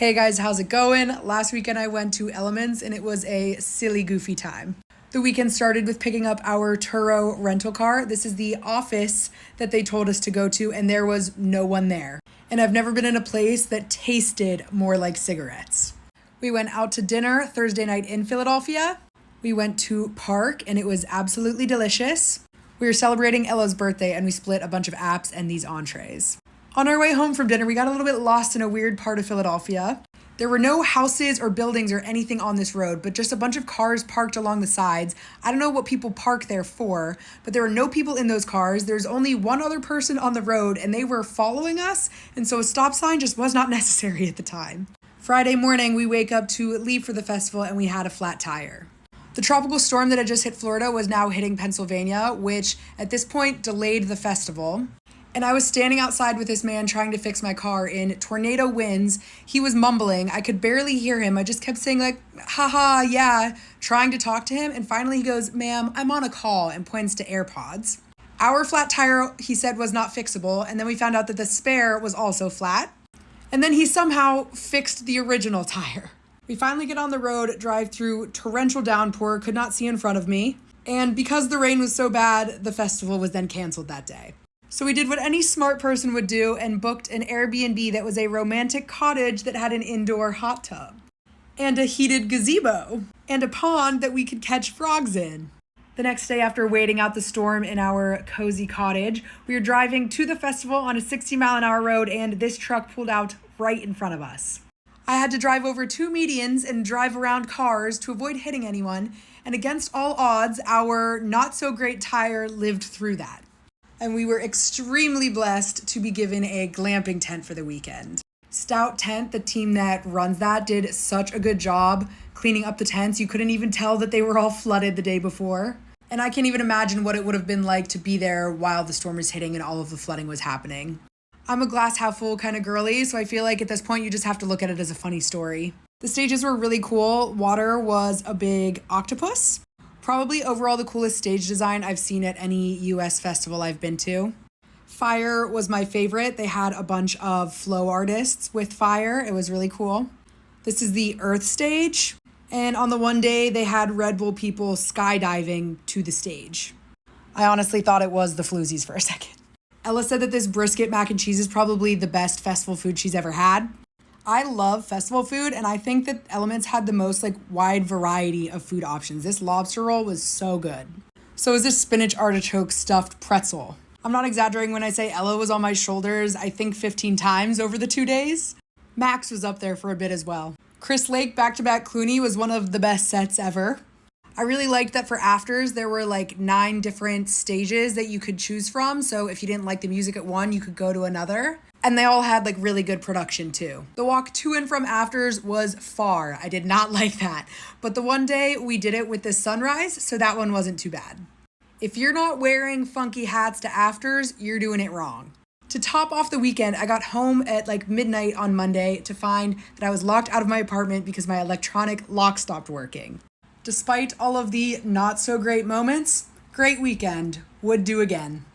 Hey guys, how's it going? Last weekend I went to Elements and it was a silly, goofy time. The weekend started with picking up our Turo rental car. This is the office that they told us to go to, and there was no one there. And I've never been in a place that tasted more like cigarettes. We went out to dinner Thursday night in Philadelphia. We went to Park and it was absolutely delicious. We were celebrating Ella's birthday and we split a bunch of apps and these entrees. On our way home from dinner, we got a little bit lost in a weird part of Philadelphia. There were no houses or buildings or anything on this road, but just a bunch of cars parked along the sides. I don't know what people park there for, but there were no people in those cars. There's only one other person on the road and they were following us, and so a stop sign just was not necessary at the time. Friday morning, we wake up to leave for the festival and we had a flat tire. The tropical storm that had just hit Florida was now hitting Pennsylvania, which at this point delayed the festival. And I was standing outside with this man trying to fix my car in tornado winds. He was mumbling. I could barely hear him. I just kept saying like, haha, yeah, trying to talk to him. And finally he goes, ma'am, I'm on a call, and points to AirPods. Our flat tire, he said, was not fixable. And then we found out that the spare was also flat. And then he somehow fixed the original tire. We finally get on the road, drive through torrential downpour, could not see in front of me. And because the rain was so bad, the festival was then canceled that day. So we did what any smart person would do and booked an Airbnb that was a romantic cottage that had an indoor hot tub and a heated gazebo and a pond that we could catch frogs in. The next day, after waiting out the storm in our cozy cottage, we were driving to the festival on a 60-mile-an-hour road, and this truck pulled out right in front of us. I had to drive over 2 medians and drive around cars to avoid hitting anyone, and against all odds, our not-so-great tire lived through that. And we were extremely blessed to be given a glamping tent for the weekend. Stout Tent, the team that runs that, did such a good job cleaning up the tents. You couldn't even tell that they were all flooded the day before. And I can't even imagine what it would have been like to be there while the storm was hitting and all of the flooding was happening. I'm a glass half full kind of girly, so I feel like at this point you just have to look at it as a funny story. The stages were really cool. Water was a big octopus. Probably overall the coolest stage design I've seen at any US festival I've been to. Fire was my favorite. They had a bunch of flow artists with fire. It was really cool. This is the Earth stage. And on the one day, they had Red Bull people skydiving to the stage. I honestly thought it was the floozies for a second. Ella said that this brisket mac and cheese is probably the best festival food she's ever had. I love festival food, and I think that Elements had the most wide variety of food options. This lobster roll was so good. So is this spinach artichoke stuffed pretzel. I'm not exaggerating when I say Ella was on my shoulders, I think 15 times over the 2 days. Max was up there for a bit as well. Chris Lake back-to-back Clooney was one of the best sets ever. I really liked that for afters, there were 9 different stages that you could choose from. So if you didn't like the music at one, you could go to another. And they all had really good production too. The walk to and from afters was far. I did not like that. But the one day we did it with the sunrise, so that one wasn't too bad. If you're not wearing funky hats to afters, you're doing it wrong. To top off the weekend, I got home at midnight on Monday to find that I was locked out of my apartment because my electronic lock stopped working. Despite all of the not so great moments, great weekend. Would do again.